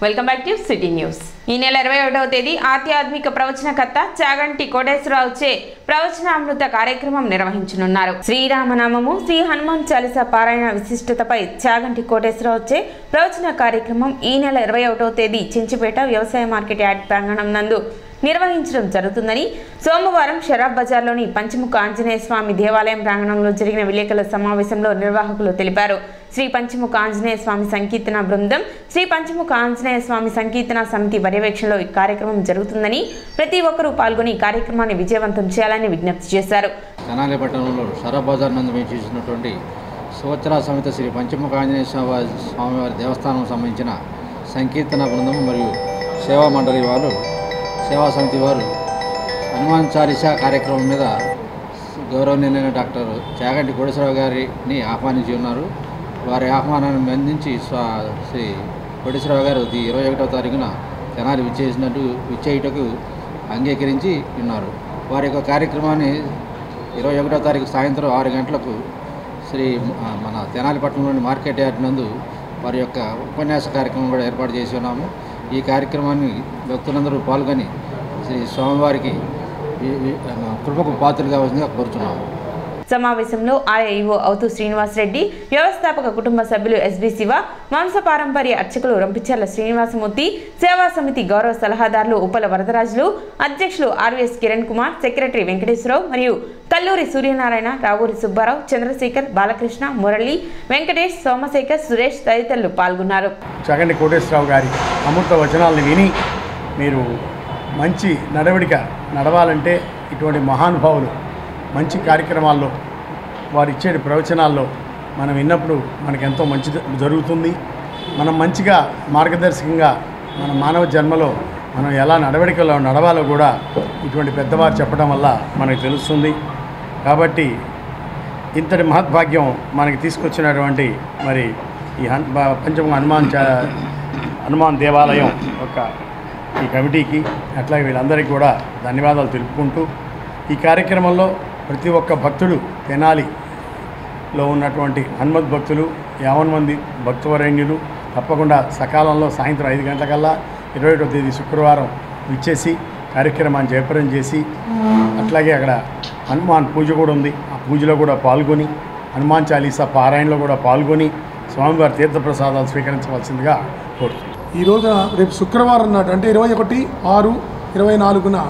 Welcome back to city news. ఈ నెల 21వ తేదీ ఆధ్యాత్మిక ప్రవచనకర్త చాగంటి కోటేశ్వరరావుచే ప్రవచనామృత కార్యక్రమం నిర్వహించనున్నారు. శ్రీరామనామము శ్రీ హనుమాన్ చాలీసా పారాయణ విశిష్టతపై చాగంటి కోటేశ్వరరావుచే ప్రవచన కార్యక్రమం ఈ నెల 21వ తేదీ చెంచిపేట వ్యవసాయ మార్కెట్ యార్డ్ ప్రాంగణం నందు నిర్వహించడం జరుగుతుందని సోమవారం షరాబ్ బజార్లోని పంచముఖ ఆంజనేయ స్వామి దేవాలయం ప్రాంగణంలో జరిగిన విలేకరుల సమావేశంలో నిర్వాహకులు తెలిపారు. శ్రీ పంచముఖ ఆంజనేయ స్వామి సంకీర్తన బృందం, శ్రీ పంచముఖ ఆంజనేయ స్వామి సంకీర్తన సమితి పర్యవేక్షణలో ఈ కార్యక్రమం జరుగుతుందని ప్రతి ఒక్కరూ పాల్గొని కార్యక్రమాన్ని విజయవంతం చేయాలని విజ్ఞప్తి చేశారు. తెనాలి పట్టణంలో షరాబ్ బజార్ నందు వేయించినటువంటి సంవత్సర సమిత శ్రీ పంచముఖ ఆంజనేయ స్వామివారి దేవస్థానం సంబంధించిన సంకీర్తన బృందం మరియు సేవా మండలి వారు సేవా సమితి వారు హనుమాన్ చాలీసా కార్యక్రమం మీద గౌరవనీయులైన డాక్టర్ చాగంటి కోటేశ్వరరావు గారిని ఆహ్వానించి ఉన్నారు. వారి ఆహ్వానాన్ని అందించి శ్రీ కోటేశ్వరరావు గారు 21వ తారీఖున తెనాలి విచ్చేయుటకు అంగీకరించి ఉన్నారు. వారి యొక్క కార్యక్రమాన్ని 21వ తారీఖు సాయంత్రం 6 గంటలకు మన తెనాలి పట్టణంలోని మార్కెట్ యార్డ్ నందు వారి యొక్క ఉపన్యాస కార్యక్రమం కూడా ఏర్పాటు చేసి ఉన్నాము. ఈ కార్యక్రమాన్ని భక్తులందరూ పాల్గొని శ్రీ స్వామివారికి కృపకు పాత్రలు కావాల్సిందిగా కోరుతున్నాము. సమావేశంలో ఆర్ఐఓ అవుతూ శ్రీనివాస్ రెడ్డి, వ్యవస్థాపక కుటుంబ సభ్యులు ఎస్బి శివ, వంశపారంపర్య అర్చకులు రంపిచర్ల శ్రీనివాసమూర్తి, సేవా సమితి గౌరవ సలహాదారులు ఉప్పల వరదరాజులు, అధ్యక్షులు ఆర్వీఎస్ కిరణ్ కుమార్, సెక్రటరీ వెంకటేశ్వరరావు మరియు కల్లూరి సూర్యనారాయణ, రావూరి సుబ్బారావు, చంద్రశేఖర్, బాలకృష్ణ, మురళి, వెంకటేష్, సోమశేఖర్, సురేష్ తదితరులు పాల్గొన్నారు. చాగంటి కోటేశ్వరరావు గారి అమృత వచనాలను విని మీరు మంచి నడవడిక నడవాలంటే ఇటువంటి మహానుభావులు మంచి కార్యక్రమాల్లో వారు ఇచ్చే ప్రవచనాల్లో మనం విన్నప్పుడు మనకెంతో మంచి జరుగుతుంది. మనం మంచిగా మార్గదర్శకంగా మన మానవ జన్మలో మనం ఎలా నడవడికలో నడవాలో కూడా ఇటువంటి పెద్దవారు చెప్పడం వల్ల మనకు తెలుస్తుంది. కాబట్టి ఇంతటి మహద్భాగ్యం మనకి తీసుకొచ్చినటువంటి మరి ఈ పంచముఖ హనుమాన్ దేవాలయం యొక్క ఈ కమిటీకి అట్లాగే వీళ్ళందరికీ కూడా ధన్యవాదాలు తెలుపుకుంటూ ఈ కార్యక్రమంలో ప్రతి ఒక్క భక్తుడు తెనాలిలో ఉన్నటువంటి హనుమత్ భక్తులు 50 మంది భక్తవరేణ్యులు తప్పకుండా సకాలంలో సాయంత్రం 5 గంటలకల్లా 21వ తేదీ శుక్రవారం విచ్చేసి కార్యక్రమాన్ని జయప్రదం చేసి అట్లాగే అక్కడ హనుమాన్ పూజ కూడా ఉంది. ఆ పూజలో కూడా పాల్గొని హనుమాన్ చాలీసా పారాయణలో కూడా పాల్గొని స్వామివారి తీర్థప్రసాదాలు స్వీకరించవలసిందిగా కోరుతున్నాను. ఈ రోజున రేపు శుక్రవారం నాడు అంటే 21/6/24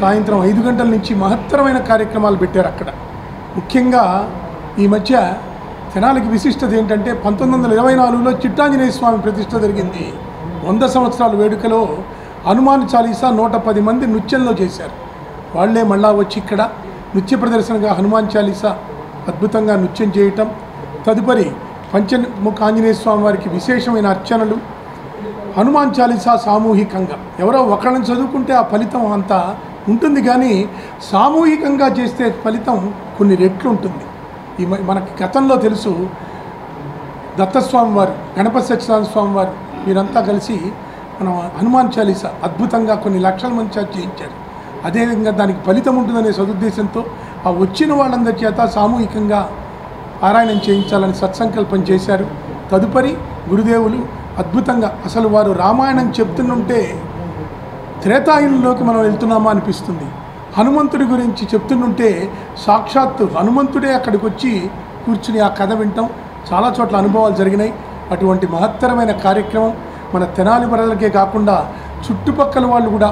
సాయంత్రం 5 గంటల నుంచి మహత్తరమైన కార్యక్రమాలు పెట్టారు. అక్కడ ముఖ్యంగా ఈ మధ్య తెనాలికి విశిష్టత ఏంటంటే 1924లో చిట్టాంజనేయ స్వామి ప్రతిష్ట జరిగింది. 100 సంవత్సరాల వేడుకలో హనుమాన్ చాలీసా 110 మంది నృత్యంలో చేశారు. వాళ్లే మళ్ళా వచ్చి ఇక్కడ నృత్య ప్రదర్శనగా హనుమాన్ చాలీసా అద్భుతంగా నృత్యం చేయటం, తదుపరి పంచముఖ ఆంజనేయ స్వామి వారికి విశేషమైన అర్చనలు, హనుమాన్ చాలీసా సామూహికంగా ఎవరో ఒకళ్ళని చదువుకుంటే ఆ ఫలితం అంతా ఉంటుంది, కానీ సామూహికంగా చేస్తే ఫలితం కొన్ని రెట్లు ఉంటుంది. మనకి గతంలో తెలుసు, దత్తస్వామి వారు, గణపతి సత్యనారాయణ స్వామి వారు వీరంతా కలిసి మనం హనుమాన్ చాలీసా అద్భుతంగా కొన్ని లక్షల మంది చేయించారు. అదేవిధంగా దానికి ఫలితం ఉంటుందనే సదుద్దేశంతో ఆ వచ్చిన వాళ్ళందరి చేత సామూహికంగా పారాయణం చేయించాలని సత్సంకల్పం చేశారు. తదుపరి గురుదేవులు అద్భుతంగా అసలు వారు రామాయణం చెప్తుంటే త్రేతాయుగంలోకి మనం వెళ్తున్నామా అనిపిస్తుంది. హనుమంతుడి గురించి చెప్తుంటే సాక్షాత్తు హనుమంతుడే అక్కడికి వచ్చి కూర్చుని ఆ కథ వింటాం. చాలా చోట్ల అనుభవాలు జరిగినాయి. అటువంటి మహత్తరమైన కార్యక్రమం మన తెనాలి ప్రజలకే కాకుండా చుట్టుపక్కల వాళ్ళు కూడా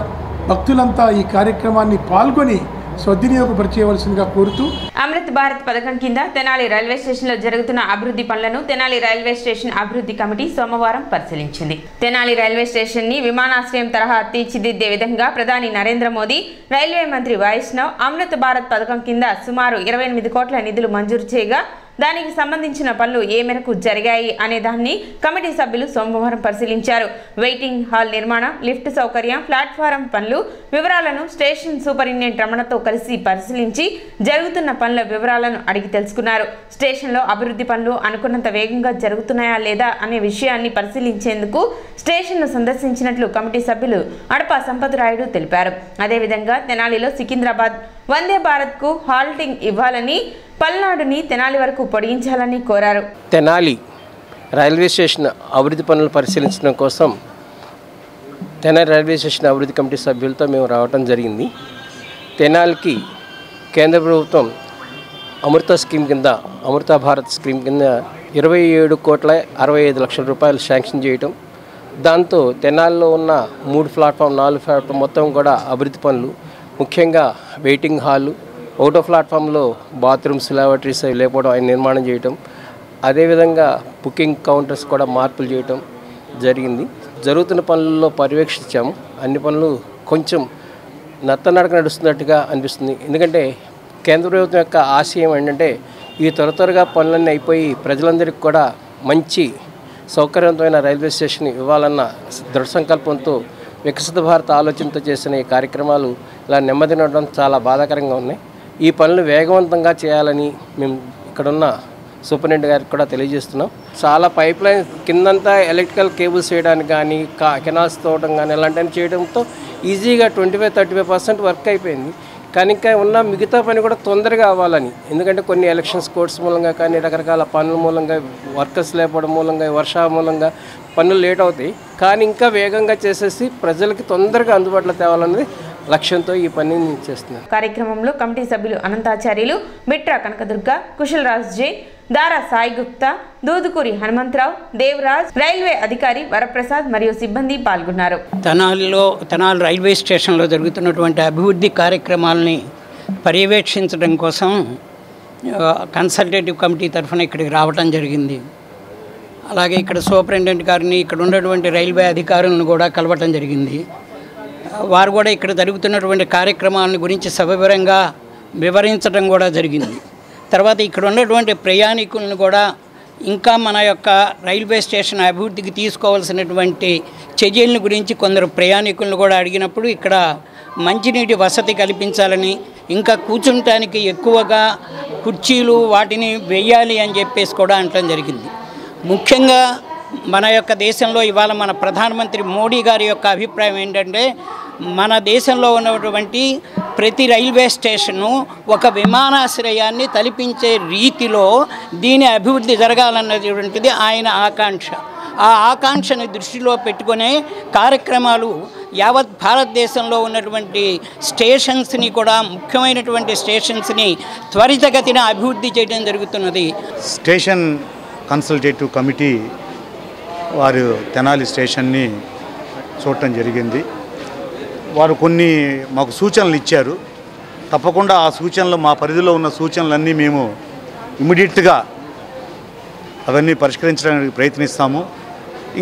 భక్తులంతా ఈ కార్యక్రమాన్ని పాల్గొని సద్వినియోగపరిచేయవలసిందిగా కోరుతూ అమృత్ భారత్ పథకం కింద తెనాలి రైల్వే స్టేషన్లో జరుగుతున్న అభివృద్ధి పనులను తెనాలి రైల్వే స్టేషన్ అభివృద్ధి కమిటీ సోమవారం పరిశీలించింది. తెనాలి రైల్వే స్టేషన్ ని విమానాశ్రయం తరహా తీర్చిదిద్దే విధంగా ప్రధాని నరేంద్ర మోదీ, రైల్వే మంత్రి వైష్ణవ్ అమృత్ భారత్ పథకం కింద సుమారు 28 కోట్ల నిధులు మంజూరు చేయగా దానికి సంబంధించిన పనులు ఏ మేరకు జరిగాయి అనే దాన్ని కమిటీ సభ్యులు సోమవారం పరిశీలించారు. వెయిటింగ్ హాల్ నిర్మాణం, లిఫ్ట్ సౌకర్యం, ప్లాట్ఫారం పనులు వివరాలను స్టేషన్ సూపరింటెండెంట్ రమణతో కలిసి పరిశీలించి జరుగుతున్న పనుల వివరాలను అడిగి తెలుసుకున్నారు. స్టేషన్లో అభివృద్ధి పనులు అనుకున్నంత వేగంగా జరుగుతున్నాయా లేదా అనే విషయాన్ని పరిశీలించేందుకు స్టేషన్ను సందర్శించినట్లు కమిటీ సభ్యులు అడపా సంపతరాయుడు తెలిపారు. అదేవిధంగా తెనాలిలో సికింద్రాబాద్ వందే భారత్కు హాల్టింగ్ ఇవ్వాలని, పల్నాడుని తెనాలి వరకు పొడిగించాలని కోరారు. తెనాలి రైల్వే స్టేషన్ అభివృద్ధి పనులు పరిశీలించడం కోసం తెనాలి రైల్వే స్టేషన్ అభివృద్ధి కమిటీ సభ్యులతో మేము రావడం జరిగింది. తెనాలికి కేంద్ర ప్రభుత్వం అమృత స్కీమ్ కింద, అమృత భారత్ స్కీమ్ కింద 27,65,00,000 రూపాయలు శాంక్షన్ చేయటం, దాంతో తెనాలిలో ఉన్న 3 ప్లాట్ఫామ్ 4 ప్లాట్ఫామ్ మొత్తం కూడా అభివృద్ధి పనులు, ముఖ్యంగా వెయిటింగ్ హాలు, ఒకటో ప్లాట్ఫామ్లో బాత్రూమ్స్, లాబరేటరీస్ లేకపోవడం ఆయన నిర్మాణం చేయటం, అదేవిధంగా బుకింగ్ కౌంటర్స్ కూడా మార్పులు చేయటం జరిగింది. జరుగుతున్న పనుల్లో పర్యవేక్షించాము. అన్ని పనులు కొంచెం నత్తనడక నడుస్తున్నట్టుగా అనిపిస్తుంది. ఎందుకంటే కేంద్ర ప్రభుత్వం యొక్క ఆశయం ఏంటంటే ఈ త్వరగా పనులన్నీ అయిపోయి ప్రజలందరికీ కూడా మంచి సౌకర్యవంతమైన రైల్వే స్టేషన్ ఇవ్వాలన్న దృఢ సంకల్పంతో వికసిత భారత ఆలోచనతో చేసిన ఈ కార్యక్రమాలు ఇలా నెమ్మది నడవడం చాలా బాధాకరంగా ఉన్నాయి. ఈ పనులు వేగవంతంగా చేయాలని మేము ఇక్కడున్న సూపరింటెండెంట్ గారికి కూడా తెలియజేస్తున్నాం. చాలా పైప్ లైన్ కిందంతా ఎలక్ట్రికల్ కేబుల్స్ వేయడానికి కానీ, కెనాల్స్ తోవడం కానీ ఇలాంటివి చేయడంతో ఈజీగా 25-35% వర్క్ అయిపోయింది. కానీ ఇంకా ఉన్న మిగతా పని కూడా తొందరగా అవ్వాలని, ఎందుకంటే కొన్ని ఎలక్షన్స్ కోర్ట్స్ మూలంగా కానీ రకరకాల పనుల మూలంగా, వర్కర్స్ లేకపోవడం మూలంగా, వర్షాల మూలంగా పనులు లేట్ అవుతాయి. కానీ ఇంకా వేగంగా చేసేసి ప్రజలకి తొందరగా అందుబాటులో తేవాలన్నది లక్ష్యంతో ఈ పనిని చేస్తున్నారు. కార్యక్రమంలో కమిటీ సభ్యులు అనంతాచార్యులు, మిట్రా కనకదుర్గ, కుశలరాజ్ జే, దారా సాయి గుప్తా, దూదుకూరి హనుమంతరావు, దేవరాజ్, రైల్వే అధికారి వరప్రసాద్ మరియు సిబ్బంది పాల్గొన్నారు. తెనాలి రైల్వే స్టేషన్లో జరుగుతున్నటువంటి అభివృద్ధి కార్యక్రమాలని పర్యవేక్షించడం కోసం కన్సల్టేటివ్ కమిటీ తరఫున ఇక్కడికి రావడం జరిగింది. అలాగే ఇక్కడ సూపరింటెండెంట్ గారిని, ఇక్కడ ఉన్నటువంటి రైల్వే అధికారులను కూడా కలవటం జరిగింది. వారు కూడా ఇక్కడ జరుగుతున్నటువంటి కార్యక్రమాలను గురించి సవివరంగా వివరించడం కూడా జరిగింది. తర్వాత ఇక్కడ ఉన్నటువంటి ప్రయాణికులను కూడా ఇంకా మన యొక్క రైల్వే స్టేషన్ అభివృద్ధికి తీసుకోవాల్సినటువంటి చర్యల గురించి కొందరు ప్రయాణికులను కూడా అడిగినప్పుడు ఇక్కడ మంచినీటి వసతి కల్పించాలని, ఇంకా కూర్చుంటానికి ఎక్కువగా కుర్చీలు వాటిని వేయాలి అని చెప్పేసి కూడా అనటం జరిగింది. ముఖ్యంగా మన యొక్క దేశంలో ఇవాళ మన ప్రధానమంత్రి మోడీ గారి యొక్క అభిప్రాయం ఏంటంటే మన దేశంలో ఉన్నటువంటి ప్రతి రైల్వే స్టేషను ఒక విమానాశ్రయాన్ని తలపించే రీతిలో దీని అభివృద్ధి జరగాలన్నటువంటిది ఆయన ఆకాంక్ష. ఆ ఆకాంక్షని దృష్టిలో పెట్టుకునే కార్యక్రమాలు యావత్ భారతదేశంలో ఉన్నటువంటి స్టేషన్స్ని కూడా, ముఖ్యమైనటువంటి స్టేషన్స్ని త్వరితగతిన అభివృద్ధి చేయడం జరుగుతున్నది. స్టేషన్ కన్సల్టేటివ్ కమిటీ వారు తెనాలి స్టేషన్ని చూడటం జరిగింది. వారు కొన్ని మాకు సూచనలు ఇచ్చారు. తప్పకుండా ఆ సూచనలు, మా పరిధిలో ఉన్న సూచనలన్నీ మేము ఇమ్మీడియట్గా అవన్నీ పరిష్కరించడానికి ప్రయత్నిస్తాము.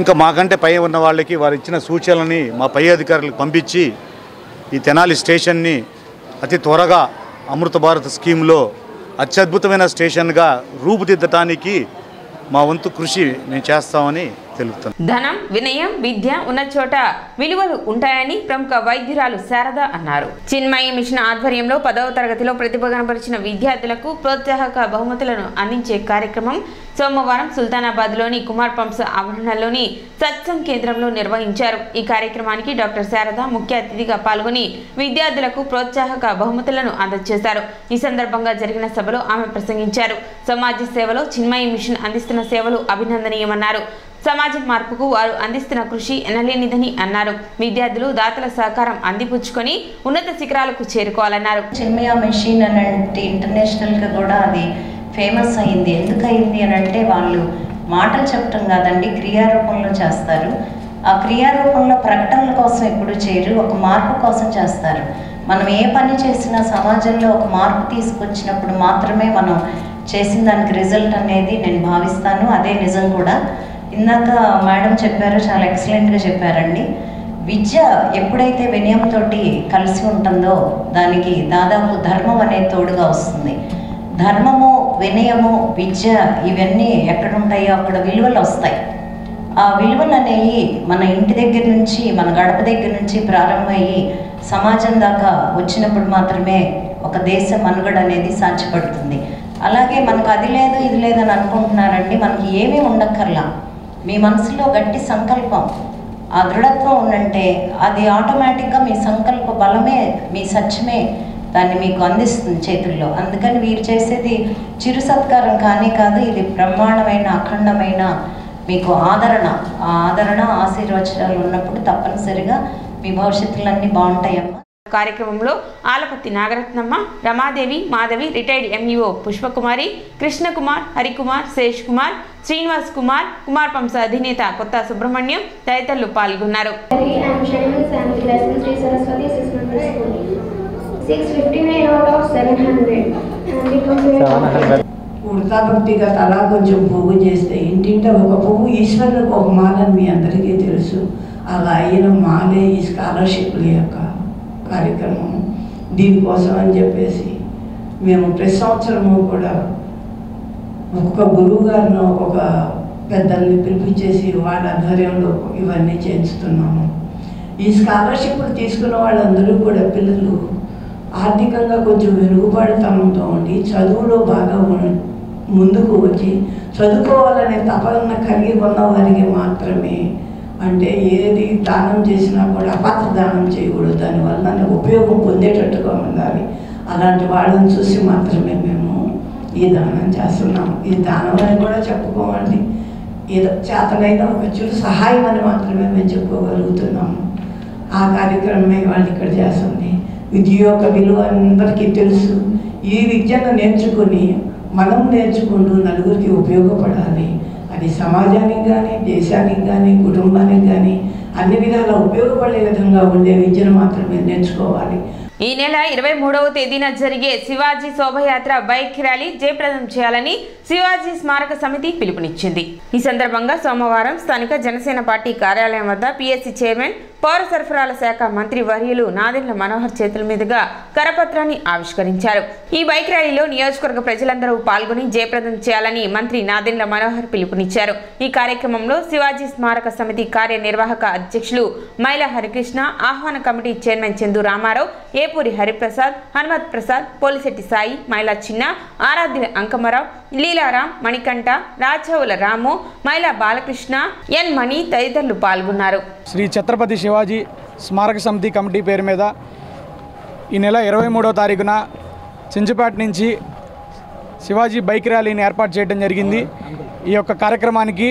ఇంకా మాకంటే పై ఉన్న వాళ్ళకి వారు ఇచ్చిన సూచనలని మా పై అధికారులకు పంపించి ఈ తెనాలి స్టేషన్ని అతి త్వరగా అమృత భారత్ స్కీమ్లో అత్యద్భుతమైన స్టేషన్గా రూపుదిద్దటానికి మా వంతు కృషి మేము చేస్తామని తెలుపుతాను. ధనం, వినయం, విద్య ఉన్న చోట విలువలు ఉంటాయని ప్రముఖ వైద్యురాలు శారద అన్నారు. చిన్మయి మిషన్ ఆధ్వర్యంలో 10వ తరగతిలో ప్రతిభ కనబరిచిన విద్యార్థులకు ప్రోత్సాహక బహుమతులను అందించే కార్యక్రమం సోమవారం సుల్తానాబాద్లోని కుమార్ పంప్స్ ఆవరణలోని సత్సంగ్ కేంద్రంలో నిర్వహించారు. ఈ కార్యక్రమానికి డాక్టర్ శారద ముఖ్య అతిథిగా పాల్గొని విద్యార్థులకు ప్రోత్సాహక బహుమతులను అందజేశారు. ఈ సందర్భంగా జరిగిన సభలో ఆమె ప్రసంగించారు. సమాజ సేవలో చిన్మయి మిషన్ అందిస్తున్న సేవలు అభినందనీయమన్నారు. సమాజ మార్పుకు వారు అందిస్తున్న కృషి ఎనలేనిదని అన్నారు. విద్యార్థులు దాతల సహకారం అందిపుచ్చుకొని ఉన్నత శిఖరాలకు చేరుకోవాలన్నారు. చిన్మయ మిషన్ అంటే ఇంటర్నేషనల్గా కూడా అది ఫేమస్ అయింది. ఎందుకు అయింది అని అంటే వాళ్ళు మాటలు చెప్పటం కాదండి, క్రియారూపంలో చేస్తారు. ఆ క్రియారూపంలో ప్రకటనల కోసం ఎప్పుడు చేయరు, ఒక మార్పు కోసం చేస్తారు. మనం ఏ పని చేసినా సమాజంలో ఒక మార్పు తీసుకొచ్చినప్పుడు మాత్రమే మనం చేసిన దానికి రిజల్ట్ అనేది నేను భావిస్తాను. అదే నిజం కూడా. ఇందాక మేడం చెప్పారు, చాలా ఎక్సలెంట్గా చెప్పారండి. విద్య ఎప్పుడైతే వినయంతో కలిసి ఉంటుందో దానికి దాదాపు ధర్మం అనేది తోడుగా వస్తుంది. ధర్మము, వినయము, విద్య ఇవన్నీ ఎక్కడుంటాయో అక్కడ విలువలు వస్తాయి. ఆ విలువలు అనేవి మన ఇంటి దగ్గర నుంచి, మన గడప దగ్గర నుంచి ప్రారంభమయ్యి సమాజం దాకా వచ్చినప్పుడు మాత్రమే ఒక దేశ మనుగడ అనేది సాధ్యపడుతుంది. అలాగే మనకు అది లేదు ఇది లేదని అనుకుంటున్నారండి. మనకి ఏమీ ఉండక్కర్లా. మీ మనసులో గట్టి సంకల్పం, ఆ దృఢత్వం ఉందంటే అది ఆటోమేటిక్గా మీ సంకల్ప బలమే, మీ సత్యమే దాన్ని మీకు అందిస్తుంది చేతుల్లో. అందుకని వీరు చేసేది చిరు సత్కారం కానీ కాదు, ఇది బ్రహ్మాండమైన అఖండమైన మీకు ఆ ఆదరణ ఆశీర్వచనాలు ఉన్నప్పుడు తప్పనిసరిగా మీ భవిష్యత్తులన్నీ బాగుంటాయమ్మా. కార్యక్రమంలో ఆలపత్తి నాగరత్నమ్మ, రమాదేవి, మాధవి, రిటైర్డ్ ఎంఈఓ పుష్పకుమారి, కృష్ణకుమార్, హరికుమార్, శేష్ కుమార్, శ్రీనివాస్ కుమార్, కుమార్ పంస అధినేత కొత్త సుబ్రహ్మణ్యం తదితరులు పాల్గొన్నారు. 659 వృతాభక్తిగా తలా కొంచెం పువ్వు చేస్తే ఇంటింట ఒక పువ్వు ఈశ్వరులకు ఒక మాలని మీ అందరికీ తెలుసు. అలా అయిన మాలే ఈ స్కాలర్షిప్ల యొక్క కార్యక్రమం. దీనికోసం అని చెప్పేసి మేము ప్రతి సంవత్సరము కూడా ఒక్కొక్క గురువు గారిని ఒక్కొక్క పెద్దల్ని పిలిపించేసి వాళ్ళ ఆధ్వర్యంలో ఇవన్నీ చేస్తున్నాము. ఈ స్కాలర్షిప్లు తీసుకున్న వాళ్ళందరూ కూడా పిల్లలు ఆర్థికంగా కొంచెం వెనుకబడితనంతో ఉండి చదువులో బాగా ముందుకు వచ్చి చదువుకోవాలనే తపన కలిగి ఉన్న వారికి మాత్రమే, అంటే ఏది దానం చేసినా కూడా అపాత్ర దానం చేయకూడదు, దానివల్ల ఉపయోగం పొందేటట్టుగా ఉండాలి. అలాంటి వాళ్ళని చూసి మాత్రమే మేము ఈ దానం చేస్తున్నాము. ఈ దానం అని కూడా చెప్పుకోవాలి, ఏదో చేతనైనా ఒక చిరు సహాయం అని మాత్రమే మేము చెప్పుకోగలుగుతున్నాము. ఆ కార్యక్రమమే వాళ్ళు ఇక్కడ చేస్తుంది. విద్య యొక్క విలువ అందరికీ తెలుసు. ఈ విద్యను నేర్చుకుని మనం నేర్చుకుంటూ నలుగురికి ఉపయోగపడాలి. అది సమాజానికి కానీ, దేశానికి కానీ, కుటుంబానికి కానీ అన్ని విధాలా ఉపయోగపడే విధంగా ఉండే విద్యను మాత్రమే నేర్చుకోవాలి. ఈ నెల 23వ తేదీన జరిగే శివాజీ శోభయాత్ర బైక్ ర్యాలీ జయప్రదం చేయాలని శివాజీ స్మారక సమితి పిలుపునిచ్చింది. ఈ సందర్భంగా సోమవారం స్థానిక జనసేన పార్టీ కార్యాలయం వద్ద పిఎస్సి చైర్మన్, పౌర సరఫరాల శాఖ మంత్రి వర్యులు నాదెండ్ల మనోహర్ చేతుల మీదుగా కరపత్రాన్ని ఆవిష్కరించారు. ఈ బైక్ ర్యాలీలో నియోజకవర్గ ప్రజలందరూ పాల్గొని జయప్రదం చేయాలని మంత్రి నాదెండ్ల మనోహర్ పిలుపునిచ్చారు. ఈ కార్యక్రమంలో శివాజీ స్మారక సమితి కార్యనిర్వాహక అధ్యక్షులు మైల హరికృష్ణ, ఆహ్వాన కమిటీ చైర్మన్ చందు రామారావు, ఏపూరి హరిప్రసాద్, హనుమత్ ప్రసాద్, పోలిశెట్టి సాయి, మైలా చిన్న, ఆరాధ్య అంకమరావు, లీలారాం, మణికంఠ, రాచవుల రాము, మైలా బాలకృష్ణ, ఎన్ మణి తదితరులు పాల్గొన్నారు. శ్రీ ఛత్రపతి శివాజీ స్మారక సమితి కమిటీ పేరు మీద ఈ నెల 23వ తారీఖున చించుపేట నుంచి శివాజీ బైక్ ర్యాలీని ఏర్పాటు చేయడం జరిగింది. ఈ యొక్క కార్యక్రమానికి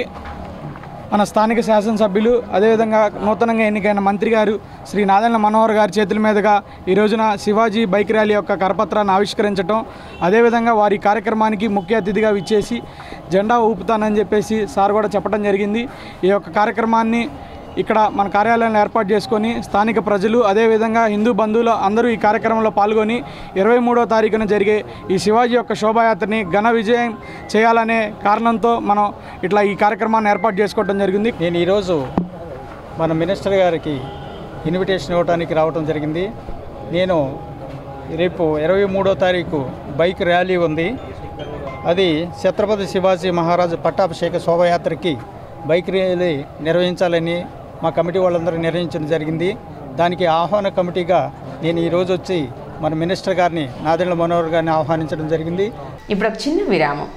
మన స్థానిక శాసనసభ్యులు, అదేవిధంగా నూతనంగా ఎన్నికైన మంత్రి గారు శ్రీ నాదెండ్ల మనోహర్ గారి చేతుల మీదుగా ఈ రోజున శివాజీ బైక్ ర్యాలీ యొక్క కరపత్రాన్ని ఆవిష్కరించడం, అదేవిధంగా వారి కార్యక్రమానికి ముఖ్య అతిథిగా విచ్చేసి జెండా ఊపుతానని చెప్పేసి సార్ కూడా చెప్పడం జరిగింది. ఈ యొక్క కార్యక్రమాన్ని ఇక్కడ మన కార్యాలయంలో ఏర్పాటు చేసుకొని స్థానిక ప్రజలు, అదేవిధంగా హిందూ బంధువులు అందరూ ఈ కార్యక్రమంలో పాల్గొని 23వ తారీఖున జరిగే ఈ శివాజీ యొక్క శోభాయాత్రని ఘన విజయం చేయాలనే కారణంతో మనం ఇట్లా ఈ కార్యక్రమాన్ని ఏర్పాటు చేసుకోవడం జరిగింది. నేను ఈరోజు మన మినిస్టర్ గారికి ఇన్విటేషన్ ఇవ్వడానికి రావడం జరిగింది. నేను రేపు 23వ తారీఖు బైక్ ర్యాలీ ఉంది. అది ఛత్రపతి శివాజీ మహారాజు పట్టాభిషేక శోభయాత్రకి బైక్ ర్యాలీ నిర్వహించాలని మా కమిటీ వాళ్ళందరూ నిర్ణయించడం జరిగింది. దానికి ఆహ్వాన కమిటీగా నేను ఈరోజు వచ్చి మన మినిస్టర్ గారిని నాదెండ్ల మనోహర్ గారిని ఆహ్వానించడం జరిగింది. ఇప్పుడు ఒక చిన్న విరామం.